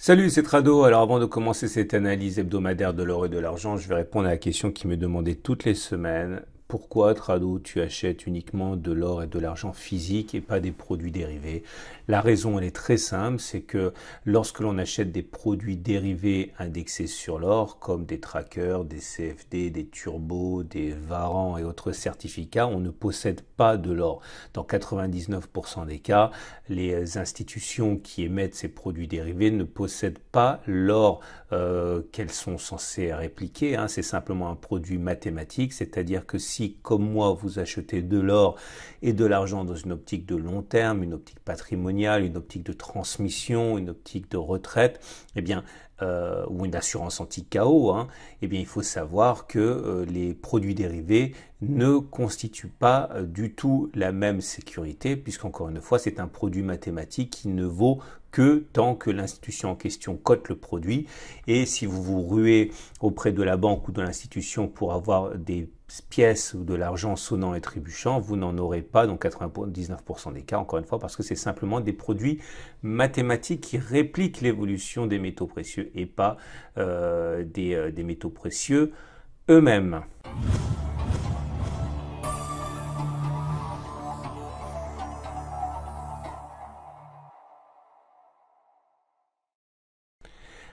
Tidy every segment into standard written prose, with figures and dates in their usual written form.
Salut, c'est Trado. Alors avant de commencer cette analyse hebdomadaire de l'or et de l'argent, je vais répondre à la question qui me demandait toutes les semaines. Pourquoi, Trado, tu achètes uniquement de l'or et de l'argent physique et pas des produits dérivés? La raison, elle est très simple, c'est que lorsque l'on achète des produits dérivés indexés sur l'or, comme des trackers, des CFD, des turbos, des varans et autres certificats, on ne possède pas de l'or. Dans 99% des cas, les institutions qui émettent ces produits dérivés ne possèdent pas l'or qu'elles sont censées répliquer. C'est simplement un produit mathématique, c'est-à-dire que si, comme moi, vous achetez de l'or et de l'argent dans une optique de long terme, une optique patrimoniale, une optique de transmission, une optique de retraite, eh bien, ou une assurance anti-chaos, eh bien, il faut savoir que les produits dérivés ne constituent pas du tout la même sécurité, puisqu'encore une fois, c'est un produit mathématique qui ne vaut que tant que l'institution en question cote le produit. Et si vous vous ruez auprès de la banque ou de l'institution pour avoir des pièces ou de l'argent sonnant et trébuchant, vous n'en aurez pas dans 99% des cas, encore une fois, parce que c'est simplement des produits mathématiques qui répliquent l'évolution des métaux précieux et pas des métaux précieux eux-mêmes.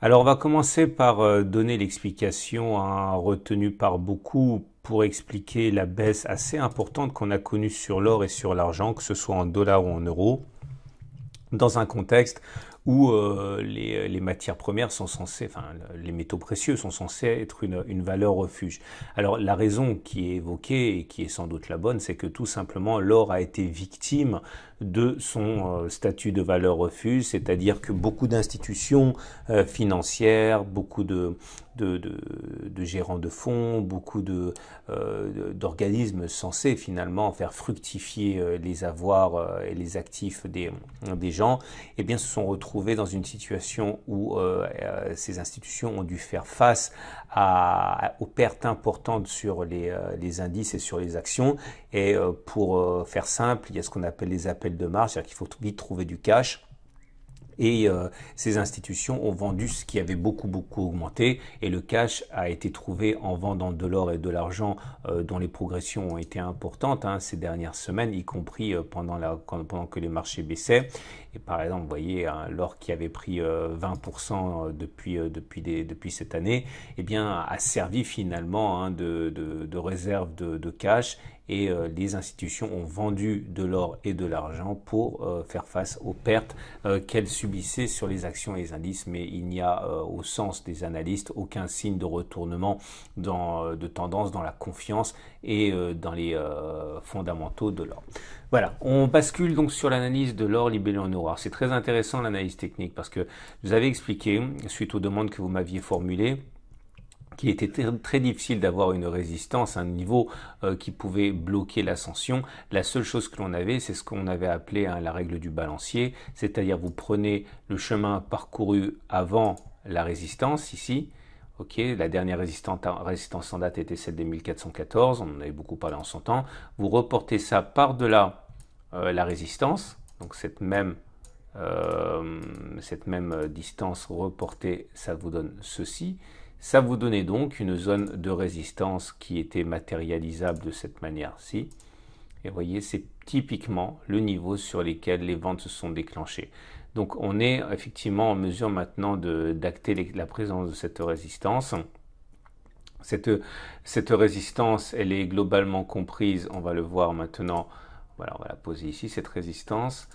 Alors on va commencer par donner l'explication retenue par beaucoup pour expliquer la baisse assez importante qu'on a connue sur l'or et sur l'argent, que ce soit en dollars ou en euros, dans un contexte où les matières premières sont censées, enfin les métaux précieux sont censés être une valeur refuge. Alors la raison qui est évoquée et qui est sans doute la bonne, c'est que tout simplement l'or a été victime de son statut de valeur refuge, c'est-à-dire que beaucoup d'institutions financières, beaucoup de gérants de fonds, beaucoup d'organismes censés finalement faire fructifier les avoirs et les actifs des gens, eh bien se sont retrouvés dans une situation où ces institutions ont dû faire face aux pertes importantes sur les indices et sur les actions. Et pour faire simple, il y a ce qu'on appelle les appels de marge, c'est-à-dire qu'il faut vite trouver du cash. Et ces institutions ont vendu ce qui avait beaucoup augmenté, et le cash a été trouvé en vendant de l'or et de l'argent dont les progressions ont été importantes ces dernières semaines, y compris pendant que les marchés baissaient. Et par exemple, vous voyez, l'or qui avait pris 20% depuis cette année, eh bien, a servi finalement de réserve de cash. Et les institutions ont vendu de l'or et de l'argent pour faire face aux pertes qu'elles subissaient sur les actions et les indices, mais il n'y a au sens des analystes aucun signe de retournement de tendance dans la confiance et dans les fondamentaux de l'or. Voilà, on bascule donc sur l'analyse de l'or libellé en euros. C'est très intéressant l'analyse technique parce que je vous avais expliqué, suite aux demandes que vous m'aviez formulées, qu'il était très difficile d'avoir une résistance, un niveau qui pouvait bloquer l'ascension. La seule chose que l'on avait, c'est ce qu'on avait appelé la règle du balancier, c'est-à-dire vous prenez le chemin parcouru avant la résistance, ici, ok, la dernière résistance en date était celle des 1414, on en avait beaucoup parlé en son temps, vous reportez ça par-delà la résistance, donc cette même distance reportée, ça vous donne ceci. Ça vous donnait donc une zone de résistance qui était matérialisable de cette manière-ci. Et vous voyez, c'est typiquement le niveau sur lequel les ventes se sont déclenchées. Donc on est effectivement en mesure maintenant d'acter la présence de cette résistance. Cette résistance, elle est globalement comprise, on va le voir maintenant. Voilà, on va la poser ici, cette résistance.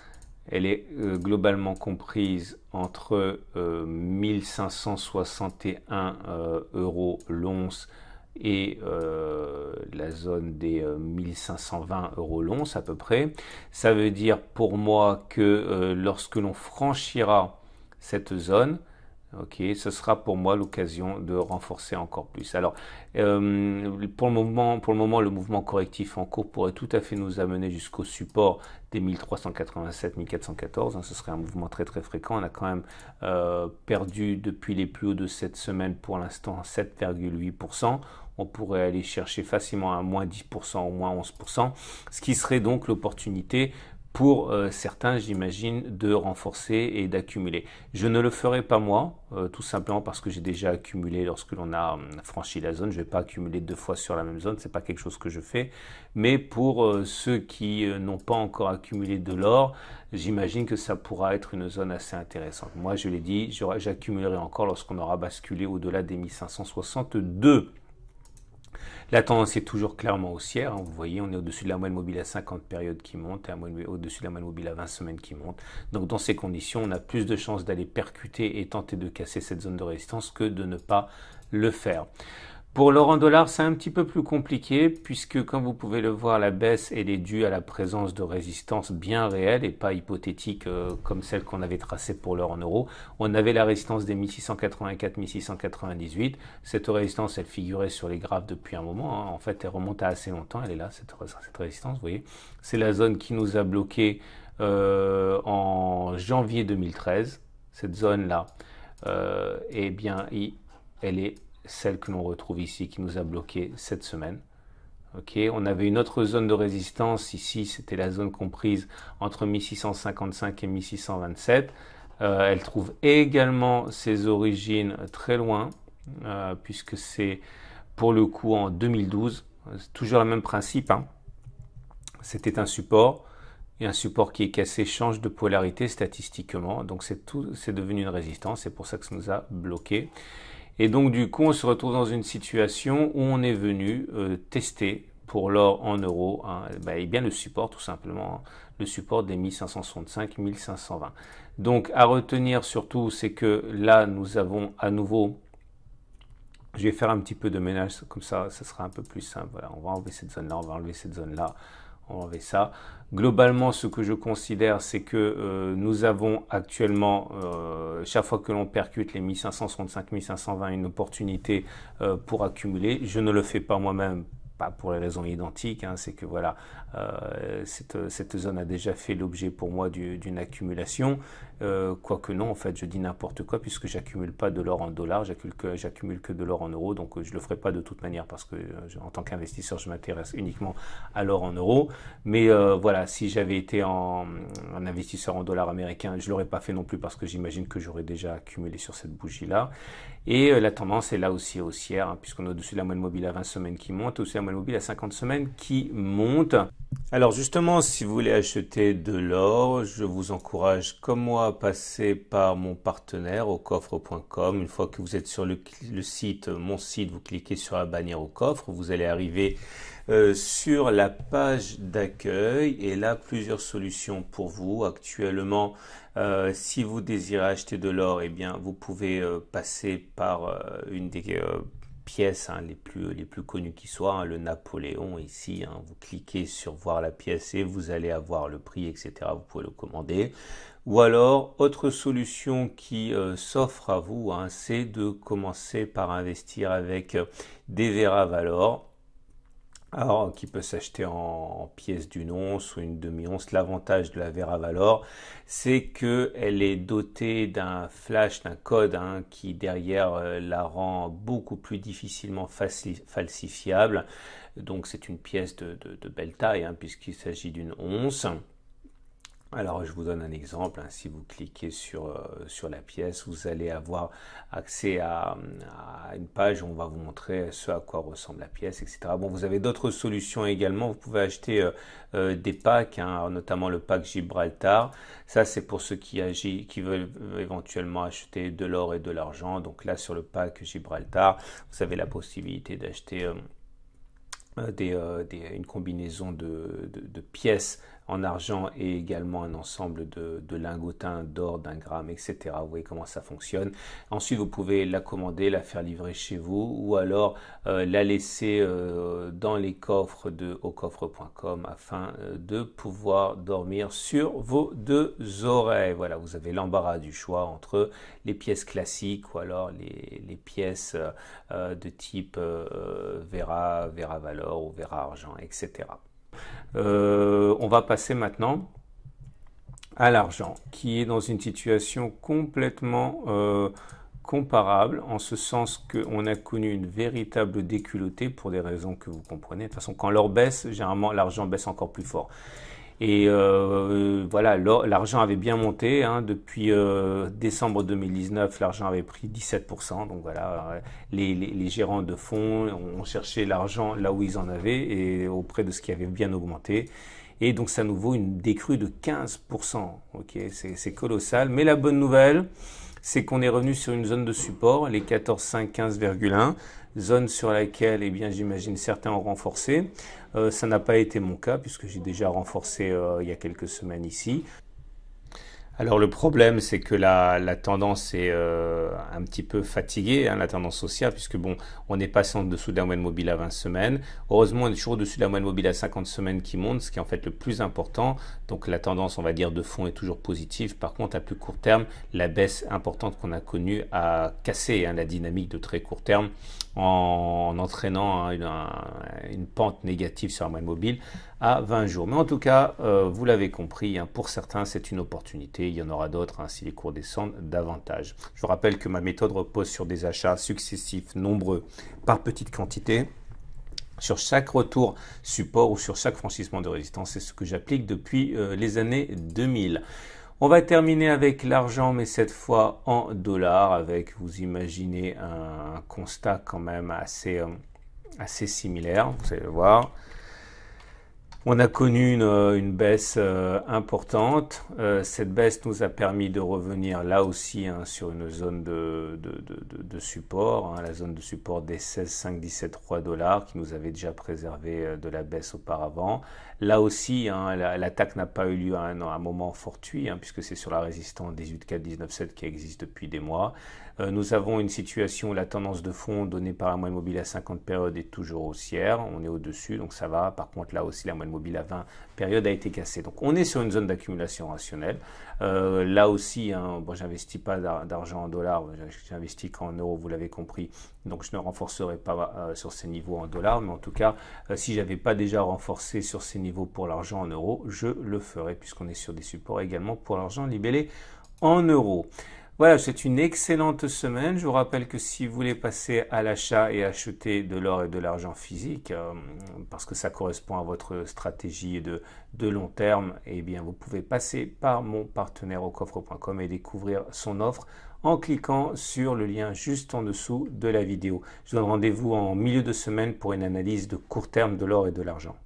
Elle est globalement comprise entre 1561 euros l'once et la zone des 1520 euros l'once à peu près. Ça veut dire pour moi que lorsque l'on franchira cette zone, ok, ce sera pour moi l'occasion de renforcer encore plus. Alors, pour le moment, le mouvement correctif en cours pourrait tout à fait nous amener jusqu'au support des 1387-1414. Ce serait un mouvement très fréquent. On a quand même perdu depuis les plus hauts de cette semaine pour l'instant 7,8%. On pourrait aller chercher facilement à moins 10% ou moins 11%, ce qui serait donc l'opportunité pour certains, j'imagine, de renforcer et d'accumuler. Je ne le ferai pas moi, tout simplement parce que j'ai déjà accumulé lorsque l'on a franchi la zone. Je ne vais pas accumuler 2 fois sur la même zone, c'est pas quelque chose que je fais. Mais pour ceux qui n'ont pas encore accumulé de l'or, j'imagine que ça pourra être une zone assez intéressante. Moi, je l'ai dit, j'accumulerai encore lorsqu'on aura basculé au-delà des 1562. La tendance est toujours clairement haussière. Vous voyez, on est au-dessus de la moyenne mobile à 50 périodes qui monte et au-dessus de la moyenne mobile à 20 semaines qui monte. Donc dans ces conditions, on a plus de chances d'aller percuter et tenter de casser cette zone de résistance que de ne pas le faire. Pour l'or en dollars, c'est un petit peu plus compliqué puisque, comme vous pouvez le voir, la baisse elle est due à la présence de résistance bien réelle et pas hypothétique comme celle qu'on avait tracée pour l'or en euros. On avait la résistance des 1684-1698. Cette résistance, elle figurait sur les graphes depuis un moment. En fait, elle remonte à assez longtemps. Elle est là, cette résistance, vous voyez. C'est la zone qui nous a bloqué en janvier 2013. Cette zone-là, eh bien, elle est celle que l'on retrouve ici, qui nous a bloqué cette semaine. Okay. On avait une autre zone de résistance ici, c'était la zone comprise entre 1655 et 1627. Elle trouve également ses origines très loin, puisque c'est pour le coup en 2012. C'est toujours le même principe. C'était un support, et un support qui est cassé change de polarité statistiquement. Donc c'est devenu une résistance, c'est pour ça que ça nous a bloqué. Et donc du coup, on se retrouve dans une situation où on est venu tester pour l'or en euros, et bien le support tout simplement, le support des 1565-1520. Donc à retenir surtout, c'est que là, nous avons à nouveau, je vais faire un petit peu de ménage, comme ça sera un peu plus simple. Voilà, on va enlever cette zone-là, on va enlever cette zone-là. On va enlever ça. Globalement, ce que je considère, c'est que nous avons actuellement, chaque fois que l'on percute les 1565-1520, une opportunité pour accumuler. Je ne le fais pas moi-même, pas pour les raisons identiques, c'est que voilà, cette zone a déjà fait l'objet pour moi d'une accumulation. Quoique non, en fait, je dis n'importe quoi puisque j'accumule pas de l'or en dollars, j'accumule que de l'or en euros, donc je le ferai pas de toute manière parce que en tant qu'investisseur, je m'intéresse uniquement à l'or en euros. Mais voilà, si j'avais été un investisseur en dollars américains, je l'aurais pas fait non plus parce que j'imagine que j'aurais déjà accumulé sur cette bougie-là. Et la tendance est là aussi haussière, puisqu'on est au-dessus de la moyenne mobile à 20 semaines qui monte, au-dessus de la moyenne mobile à 50 semaines qui monte. Alors justement, si vous voulez acheter de l'or, je vous encourage, comme moi, à passer par mon partenaire aucoffre.com. Une fois que vous êtes sur le site, mon site, vous cliquez sur la bannière au coffre, vous allez arriver sur la page d'accueil et là, plusieurs solutions pour vous. Actuellement, si vous désirez acheter de l'or, eh bien, vous pouvez passer par une des pièces les plus connues qui soient, le Napoléon ici. Vous cliquez sur voir la pièce et vous allez avoir le prix, etc. Vous pouvez le commander. Ou alors, autre solution qui s'offre à vous, c'est de commencer par investir avec des Vera Valor. Alors, qui peut s'acheter en pièces d'une once ou une demi-once. L'avantage de la Vera Valor, c'est qu'elle est dotée d'un flash, d'un code qui derrière la rend beaucoup plus difficilement falsifiable. Donc c'est une pièce de belle taille puisqu'il s'agit d'une once. Alors je vous donne un exemple, si vous cliquez sur la pièce, vous allez avoir accès à une page où on va vous montrer ce à quoi ressemble la pièce, etc. Bon, vous avez d'autres solutions également, vous pouvez acheter des packs, notamment le pack Gibraltar. Ça c'est pour ceux qui veulent éventuellement acheter de l'or et de l'argent. Donc là sur le pack Gibraltar, vous avez la possibilité d'acheter une combinaison de pièces en argent et également un ensemble de lingotins d'or d'1 gramme, etc. Vous voyez comment ça fonctionne. Ensuite, vous pouvez la commander, la faire livrer chez vous ou alors la laisser dans les coffres de aucoffre.com afin de pouvoir dormir sur vos 2 oreilles. Voilà, vous avez l'embarras du choix entre les pièces classiques ou alors les pièces de type Vera Valor ou Vera Argent, etc. On va passer maintenant à l'argent, qui est dans une situation complètement comparable, en ce sens qu'on a connu une véritable déculottée pour des raisons que vous comprenez. De toute façon, quand l'or baisse, généralement l'argent baisse encore plus fort. Et voilà, l'argent avait bien monté, hein, depuis décembre 2019, l'argent avait pris 17%. Donc voilà, les gérants de fonds ont cherché l'argent là où ils en avaient et auprès de ce qui avait bien augmenté. Et donc ça nous vaut une décrue de 15%. Ok, c'est colossal. Mais la bonne nouvelle, c'est qu'on est revenu sur une zone de support, les 14,5, 15,1, zone sur laquelle, eh bien, j'imagine certains ont renforcé. Ça n'a pas été mon cas puisque j'ai déjà renforcé il y a quelques semaines ici. Alors le problème, c'est que la tendance est un petit peu fatiguée, hein, la tendance haussière, puisque bon, on est passé en dessous de la moyenne mobile à 20 semaines. Heureusement, on est toujours au-dessus de la moyenne mobile à 50 semaines qui monte, ce qui est en fait le plus important. Donc la tendance, on va dire, de fond est toujours positive. Par contre, à plus court terme, la baisse importante qu'on a connue a cassé, hein, la dynamique de très court terme en entraînant, hein, une pente négative sur la moyenne mobile à 20 jours. Mais en tout cas, vous l'avez compris, hein, pour certains, c'est une opportunité. Il y en aura d'autres, hein, si les cours descendent davantage. Je vous rappelle que ma méthode repose sur des achats successifs, nombreux, par petite quantité. Sur chaque retour support ou sur chaque franchissement de résistance, c'est ce que j'applique depuis les années 2000. On va terminer avec l'argent, mais cette fois en dollars, avec, vous imaginez, un constat quand même assez similaire, vous allez voir. On a connu une baisse importante. Cette baisse nous a permis de revenir là aussi, hein, sur une zone de support, hein, la zone de support des 16,517,3 $, qui nous avait déjà préservé de la baisse auparavant. Là aussi, hein, l'attaque n'a pas eu lieu à un moment fortuit, hein, puisque c'est sur la résistance 18,4, 19,7 qui existe depuis des mois. Nous avons une situation où la tendance de fond donnée par la moyenne mobile à 50 périodes est toujours haussière. On est au-dessus, donc ça va. Par contre, là aussi, la moyenne mobile à 20 périodes a été cassée. Donc, on est sur une zone d'accumulation rationnelle. Là aussi, hein, bon, j'investis pas d'argent en dollars, j'investis qu'en euros, vous l'avez compris. Donc, je ne renforcerai pas sur ces niveaux en dollars. Mais en tout cas, si j'avais pas déjà renforcé sur ces niveaux pour l'argent en euros, je le ferai, puisqu'on est sur des supports également pour l'argent libellé en euros. Voilà, c'est une excellente semaine. Je vous rappelle que si vous voulez passer à l'achat et acheter de l'or et de l'argent physique, parce que ça correspond à votre stratégie de long terme, eh bien, vous pouvez passer par mon partenaire au coffre.com et découvrir son offre en cliquant sur le lien juste en dessous de la vidéo. Je vous donne rendez-vous en milieu de semaine pour une analyse de court terme de l'or et de l'argent.